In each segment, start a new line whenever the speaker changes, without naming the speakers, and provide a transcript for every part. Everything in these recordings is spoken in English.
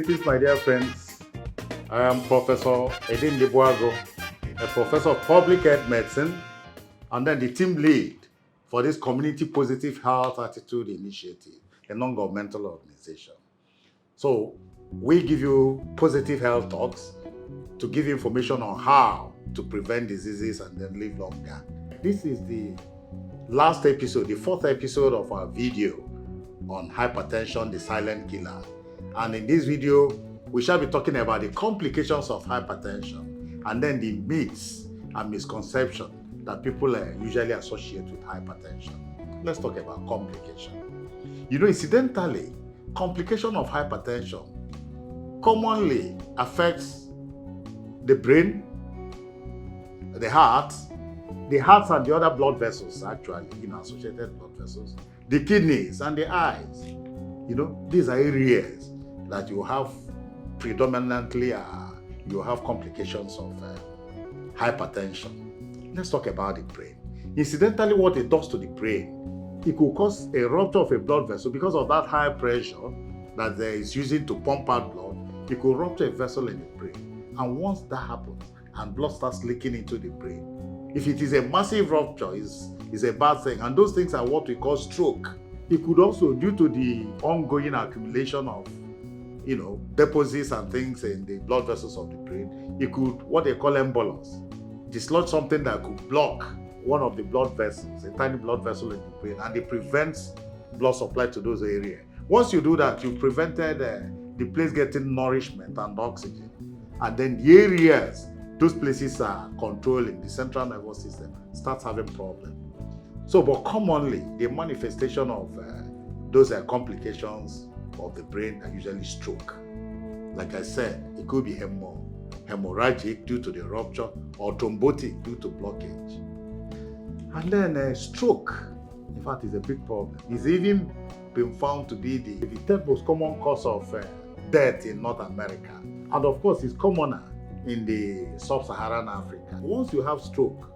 Greetings, my dear friends. I am Professor Edin Libuago, a professor of public health medicine, and then the team lead for this Community Positive Health Attitude Initiative, a non-governmental organization. So we give you positive health talks to give you information on how to prevent diseases and then live longer. This is the last episode, the fourth episode of our video on hypertension, the silent killer. And in this video, we shall be talking about the complications of hypertension and then the myths and misconceptions that people usually associate with hypertension. Let's talk about complication. Incidentally, complication of hypertension commonly affects the brain, the heart and the other blood vessels, actually, associated blood vessels, the kidneys and the eyes. These are areas that you have predominantly, you have complications of hypertension. Let's talk about the brain. Incidentally, what it does to the brain, it could cause a rupture of a blood vessel because of that high pressure that there is using to pump out blood. It could rupture a vessel in the brain. And once that happens and blood starts leaking into the brain, if it is a massive rupture, is a bad thing. And those things are what we call stroke. It could also, due to the ongoing accumulation of, deposits and things in the blood vessels of the brain, it could, what they call embolus, dislodge something that could block one of the blood vessels, a tiny blood vessel in the brain, and it prevents blood supply to those areas. Once you do that, you prevented the place getting nourishment and oxygen. And then the areas those places are controlling, the central nervous system starts having problems. So, but commonly, the manifestation of those complications of the brain are usually stroke. Like I said, it could be hemorrhagic due to the rupture or thrombotic due to blockage. And then stroke, in fact, is a big problem. It's even been found to be the third most common cause of death in North America. And of course, it's commoner in the sub-Saharan Africa. Once you have stroke,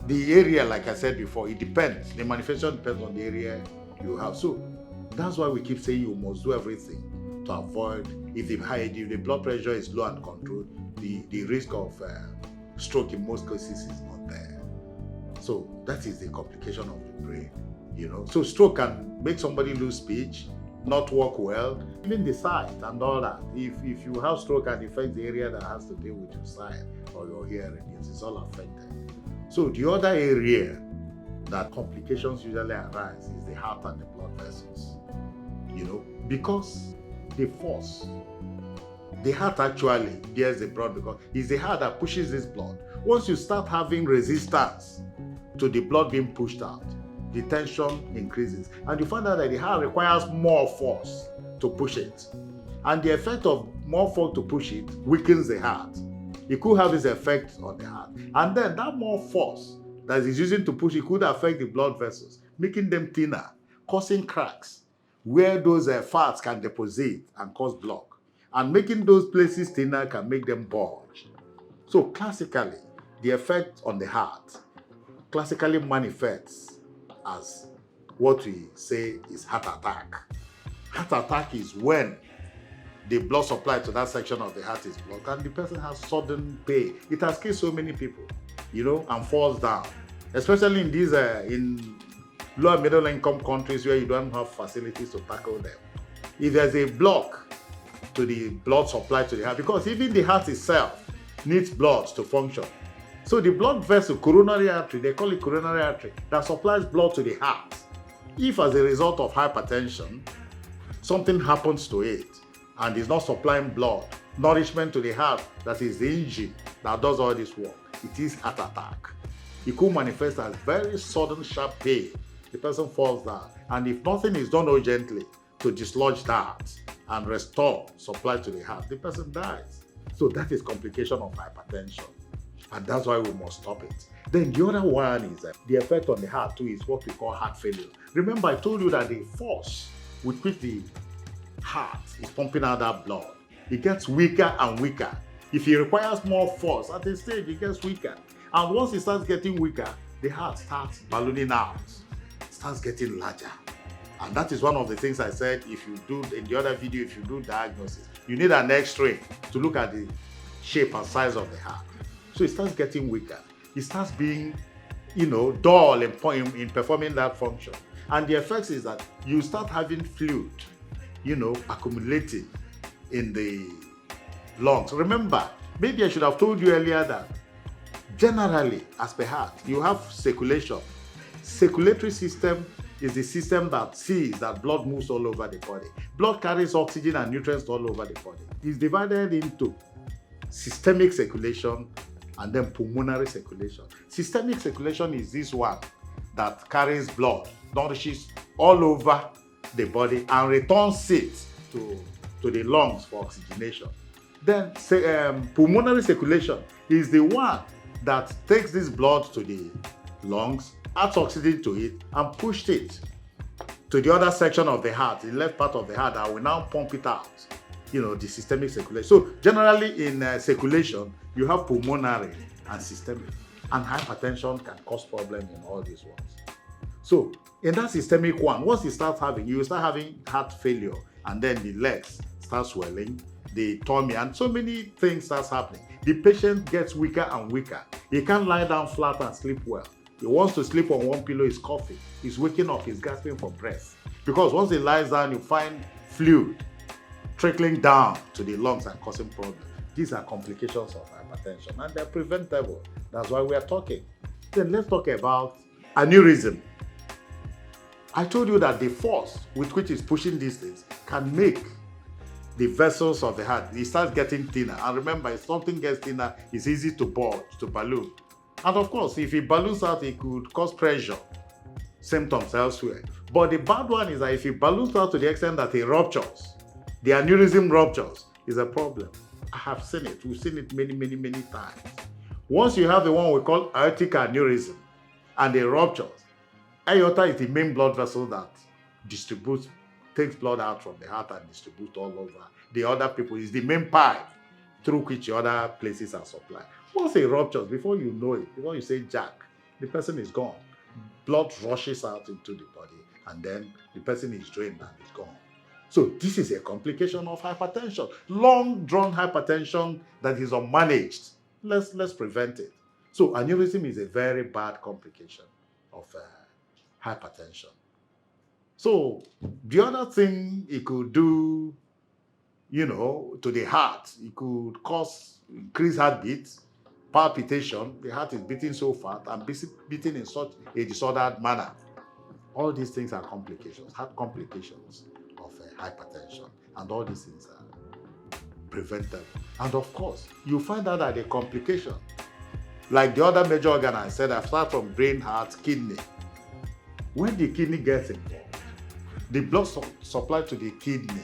the area, like I said before, it depends. The manifestation depends on the area you have. So that's why we keep saying you must do everything to avoid, if the blood pressure is low and controlled, the risk of stroke in most cases is not there. So that is the complication of the brain, So stroke can make somebody lose speech, not work well, even the sight and all that. If you have stroke and affects the area that has to deal with your sight or your hearing, it's all affected. So the other area that complications usually arise is the heart and the blood vessels. Because the force, the heart actually bears the blood because it's the heart that pushes this blood. Once you start having resistance to the blood being pushed out, the tension increases. And you find out that the heart requires more force to push it. And the effect of more force to push it weakens the heart. It could have this effect on the heart. And then that more force that is using to push it could affect the blood vessels, making them thinner, causing cracks where those fats can deposit and cause block. And making those places thinner can make them bulge. So classically, the effect on the heart classically manifests as what we say is heart attack. Heart attack is when the blood supply to that section of the heart is blocked and the person has sudden pain. It has killed so many people, and falls down. Especially in these in low and middle income countries where you don't have facilities to tackle them. If there's a block to the blood supply to the heart, because even the heart itself needs blood to function. So the blood vessel, coronary artery, they call it coronary artery, that supplies blood to the heart. If as a result of hypertension, something happens to it and is not supplying blood, nourishment to the heart, that is the engine that does all this work, it is heart attack. It could manifest as very sudden sharp pain. The person falls down. And if nothing is done urgently to dislodge that and restore supply to the heart, the person dies. So that is complication of hypertension. And that's why we must stop it. Then the other one is the effect on the heart too is what we call heart failure. Remember, I told you that the force with which the heart is pumping out that blood, it gets weaker and weaker. If it requires more force, at a stage it gets weaker. And once it starts getting weaker, the heart starts ballooning out, starts getting larger. And that is one of the things I said, if you do, in the other video, if you do diagnosis, you need an x-ray to look at the shape and size of the heart. So it starts getting weaker. It starts being, dull in performing that function. And the effects is that you start having fluid, accumulating in the lungs. Remember, maybe I should have told you earlier that generally, as per heart, you have circulation. Circulatory system is the system that sees that blood moves all over the body. Blood carries oxygen and nutrients all over the body. It's divided into systemic circulation and then pulmonary circulation. Systemic circulation is this one that carries blood, nourishes all over the body and returns it to the lungs for oxygenation. Then pulmonary circulation is the one that takes this blood to the lungs, adds oxygen to it, and pushed it to the other section of the heart, the left part of the heart, that will now pump it out, the systemic circulation. So generally in circulation, you have pulmonary and systemic. And hypertension can cause problems in all these ones. So in that systemic one, once you start having, you start having heart failure, and then the legs start swelling, the tummy, and so many things starts happening. The patient gets weaker and weaker. He can't lie down flat and sleep well. He wants to sleep on one pillow, he's coughing. He's waking up, he's gasping for breath. Because once he lies down, you find fluid trickling down to the lungs and causing problems. These are complications of hypertension, and they're preventable. That's why we are talking. Then let's talk about aneurysm. I told you that the force with which it's pushing these things can make the vessels of the heart, it starts getting thinner. And remember, if something gets thinner, it's easy to bulge, to balloon. And of course, if it balloons out, it could cause pressure, symptoms elsewhere. But the bad one is that if it balloons out to the extent that it ruptures, the aneurysm ruptures, is a problem. I have seen it. We've seen it many, many, many times. Once you have the one we call aortic aneurysm and it ruptures, aorta is the main blood vessel that takes blood out from the heart and distributes all over. The other people is the main pipe through which the other places are supplied. Once it ruptures, before you know it, before you say jack, the person is gone. Blood rushes out into the body, and then the person is drained and is gone. So this is a complication of hypertension. Long-drawn hypertension that is unmanaged. Let's prevent it. So aneurysm is a very bad complication of hypertension. So the other thing it could do, to the heart, it could cause increased heartbeat, palpitation. The heart is beating so fast and beating in such a disordered manner. All these things are complications, heart complications of hypertension, and all these things are preventable. And of course, you find out that the complication, like the other major organ I said, apart from brain, heart, kidney, when the kidney gets involved, the blood supply to the kidney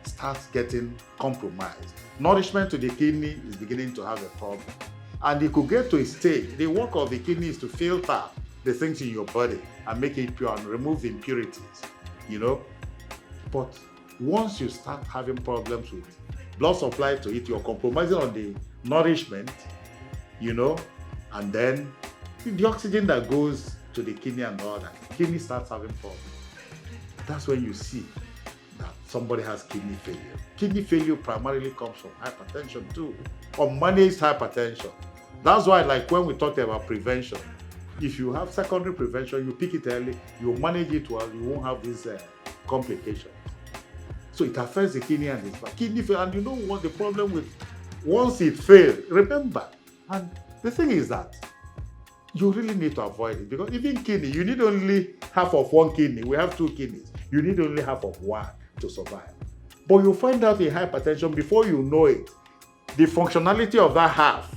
starts getting compromised. Nourishment to the kidney is beginning to have a problem. And it could get to a stage, the work of the kidney is to filter the things in your body and make it pure and remove impurities, But once you start having problems with blood supply to it, you're compromising on the nourishment, and then the oxygen that goes to the kidney and all that, kidney starts having problems. That's when you see that somebody has kidney failure. Kidney failure primarily comes from hypertension too, unmanaged hypertension. That's why, like when we talked about prevention, if you have secondary prevention, you pick it early, you manage it well, you won't have these complications. So it affects the kidney and the kidney fail. And you know what the problem with, once it fails, remember, and the thing is that you really need to avoid it, because even kidney, you need only half of one kidney. We have two kidneys. You need only half of one to survive. But you find out in hypertension, before you know it, the functionality of that half,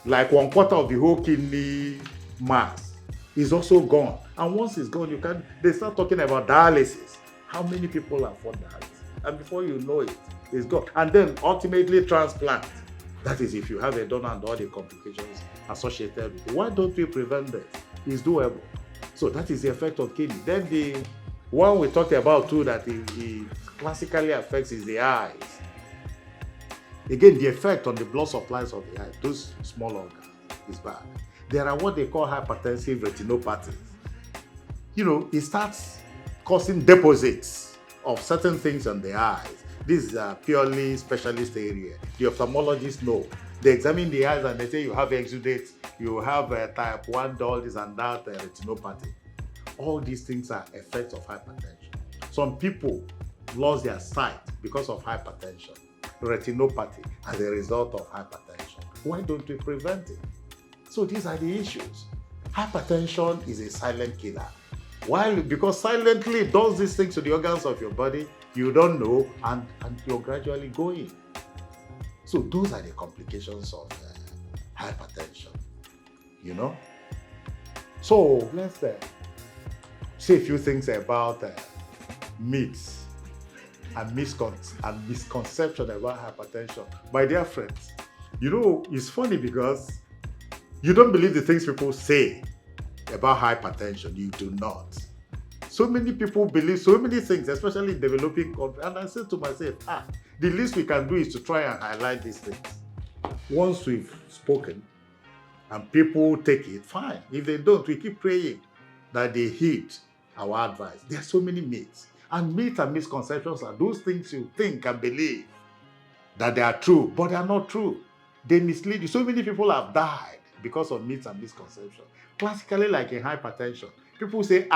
like 1/4 of the whole kidney mass, is also gone. And once it's gone, they start talking about dialysis. How many people afford dialysis? And before you know it, it's gone. And then ultimately transplant. That is if you have a donor and all the complications associated with it. Why don't we prevent this? It's doable. So that is the effect of kidney. Then the one we talked about too that it classically affects is the eyes. Again, the effect on the blood supplies of the eye, those small organs, is bad. There are what they call hypertensive retinopathies. It starts causing deposits of certain things on the eyes. This is a purely specialist area. The ophthalmologists know. They examine the eyes and they say you have exudates, you have type 1, all this and that, retinopathy. All these things are effects of hypertension. Some people lost their sight because of hypertension, retinopathy as a result of hypertension. Why don't we prevent it? So these are the issues. Hypertension is a silent killer. Why? Because silently it does these things to the organs of your body, you don't know, and you're gradually going. So those are the complications of hypertension, you know. So let's say a few things about myths and misconception about hypertension. My dear friends, you know, it's funny because you don't believe the things people say about hypertension. You do not. So many people believe so many things, especially in developing countries. And I said to myself, the least we can do is to try and highlight these things. Once we've spoken and people take it, fine. If they don't, we keep praying that they heed our advice. There are so many myths. And myths and misconceptions are those things you think and believe that they are true, but they are not true. They mislead you. So many people have died because of myths and misconceptions. Classically, like in hypertension, people say,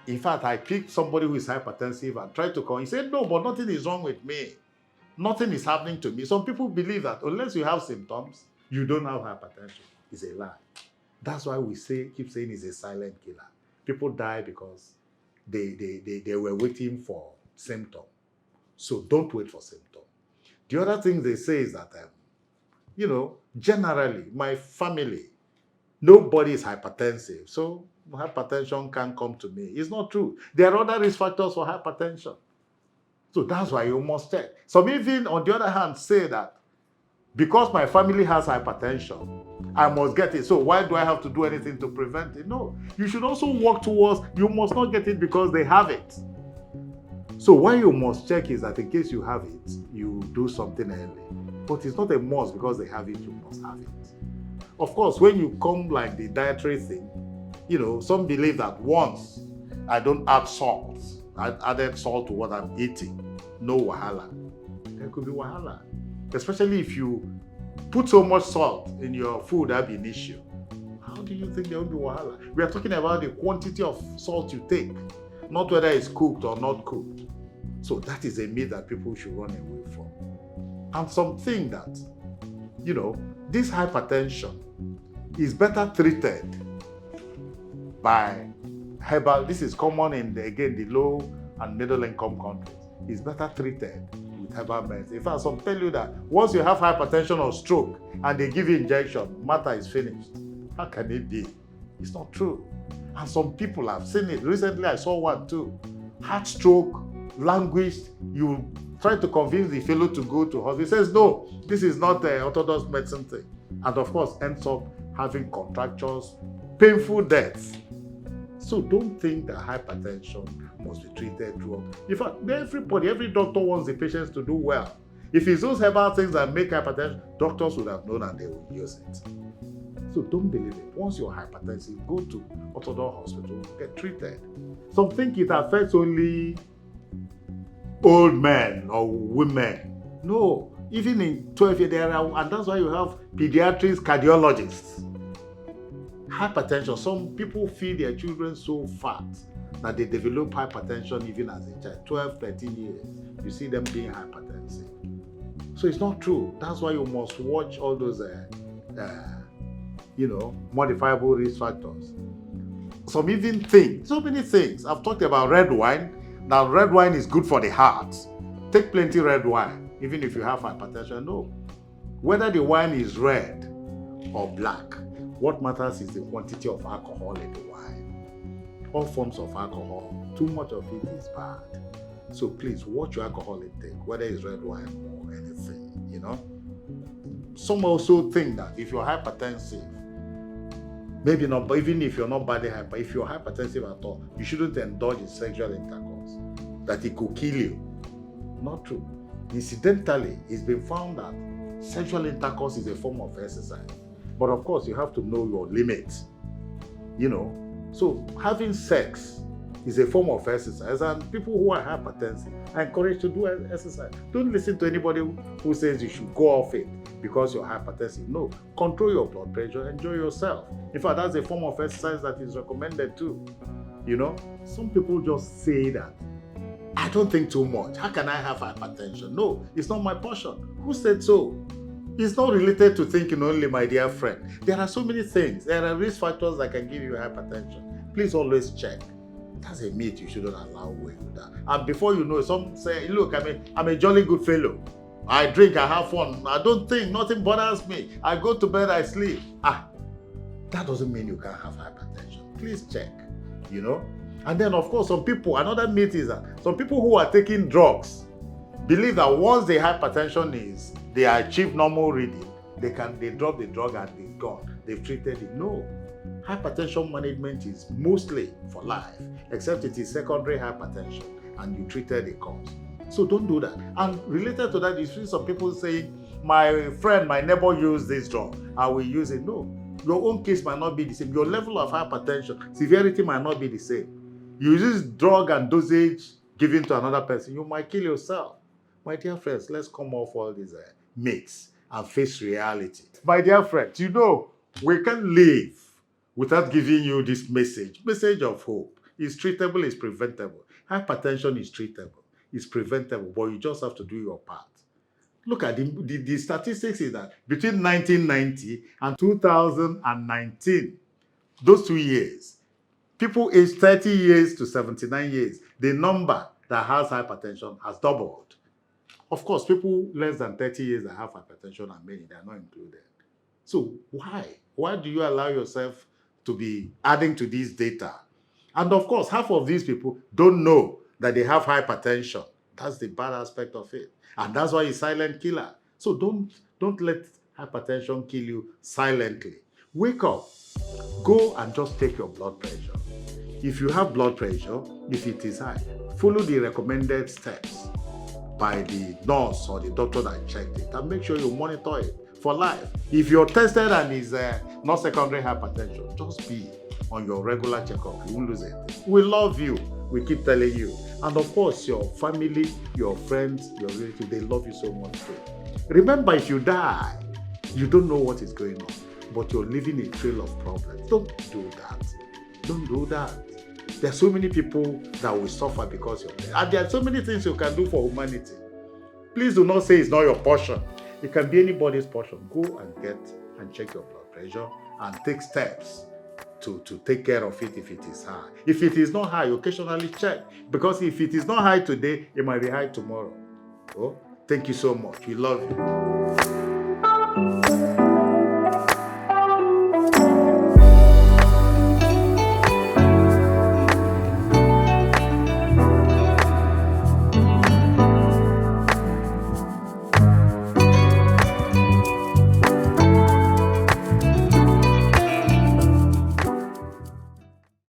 in fact, I picked somebody who is hypertensive and tried to call. He said, no, but nothing is wrong with me. Nothing is happening to me. Some people believe that unless you have symptoms, you don't have hypertension. It's a lie. That's why we keep saying it's a silent killer. People die because they were waiting for symptoms. So don't wait for symptoms. The other thing they say is that, generally, my family, nobody is hypertensive. So hypertension can't come to me. It's not true. There are other risk factors for hypertension. So that's why you must check. Some even, on the other hand, say that because my family has hypertension, I must get it. So why do I have to do anything to prevent it? No. You should also work towards, you must not get it because they have it. So why you must check is that in case you have it, you do something early. But it's not a must because they have it, you must have it. Of course, when you come like the dietary thing, some believe that once I don't add salt, I added salt to what I'm eating, no wahala. There could be wahala. Especially if you put so much salt in your food, that'd be an issue. How do you think there will be wahala? We are talking about the quantity of salt you take, not whether it's cooked or not cooked. So that is a myth that people should run away from. And something that, this hypertension is better treated by herbal. This is common in the low and middle income countries. It's better treated with herbal medicine. In fact, some tell you that once you have hypertension or stroke and they give you injection, matter is finished. How can it be? It's not true. And some people have seen it. Recently, I saw one too. Heart stroke, languished. You try to convince the fellow to go to hospital. He says, no, this is not an orthodox medicine thing. And of course, ends up having contractures, painful deaths. So don't think that hypertension must be treated through. In fact, every doctor wants the patients to do well. If it's those herbal things that make hypertension, doctors would have known and they would use it. So don't believe it. Once you're hypertensive, go to orthodox hospital, get treated. Some think it affects only old men or women. No, even in 12 years, and that's why you have pediatrics, cardiologists. Hypertension, some people feed their children so fat that they develop hypertension even as a child. 12, 13 years, you see them being hypertensive. So it's not true. That's why you must watch all those, modifiable risk factors. So many things. I've talked about red wine. Now, red wine is good for the heart. Take plenty red wine, even if you have hypertension. No. Whether the wine is red or black, what matters is the quantity of alcohol in the wine. All forms of alcohol, too much of it is bad. So please watch your alcohol intake, whether it's red wine or anything, Some also think that if you're hypertensive, maybe not, but even if you're not badly hyper, if you're hypertensive at all, you shouldn't indulge in sexual intercourse, that it could kill you. Not true. Incidentally, it's been found that sexual intercourse is a form of exercise. But of course, you have to know your limits. So having sex It's a form of exercise, and people who are hypertensive are encouraged to do exercise. Don't listen to anybody who says you should go off it because you're hypertensive. No, control your blood pressure, enjoy yourself. In fact, that's a form of exercise that is recommended too. You know, some people just say that, I don't think too much. How can I have hypertension? No, it's not my portion. Who said so? It's not related to thinking only, my dear friend. There are so many things. There are risk factors that can give you hypertension. Please always check. That's a myth you shouldn't allow away with that. And before you know, some say, look, I'm a jolly good fellow. I drink, I have fun. I don't think, nothing bothers me. I go to bed, I sleep. That doesn't mean you can't have hypertension. Please check, you know. And then, of course, some people, another myth is that some people who are taking drugs believe that once the hypertension is, they achieve normal reading, they drop the drug and it's gone. They've treated it. No. Hypertension management is mostly for life, except it is secondary hypertension and you treated the cause. So don't do that. And related to that, you see some people saying, my friend, my neighbor used this drug, I will use it. No. Your own case might not be the same. Your level of hypertension, severity might not be the same. You use drug and dosage given to another person, you might kill yourself. My dear friends, let's come off all these myths and face reality. My dear friends, you know, we can't live without giving you this message of hope. It's treatable, it's preventable. Hypertension is treatable, it's preventable, but you just have to do your part. Look at the statistics is that between 1990 and 2019, those 2 years, people aged 30 years to 79 years, the number that has hypertension has doubled. Of course, people less than 30 years that have hypertension are many, they are not included. So why? Why do you allow yourself to be adding to this data? And of course, half of these people don't know that they have hypertension. That's the bad aspect of it. And that's why it's a silent killer. So don't let hypertension kill you silently. Wake up. Go and just take your blood pressure. If you have blood pressure, if it is high, follow the recommended steps by the nurse or the doctor that checked it, and make sure you monitor it for life. If you're tested and it's not secondary hypertension, just be on your regular checkup. You won't lose it. We love you. We keep telling you. And of course, your family, your friends, your relatives, they love you so much too. Remember, if you die, you don't know what is going on, but you're leaving a trail of problems. Don't do that. Don't do that. There are so many people that will suffer because of that. And there are so many things you can do for humanity. Please do not say it's not your portion. It can be anybody's portion. Go and get and check your blood pressure and take steps to take care of it if it is high. If it is not high, occasionally check. Because if it is not high today, it might be high tomorrow. Oh, thank you so much. We love you.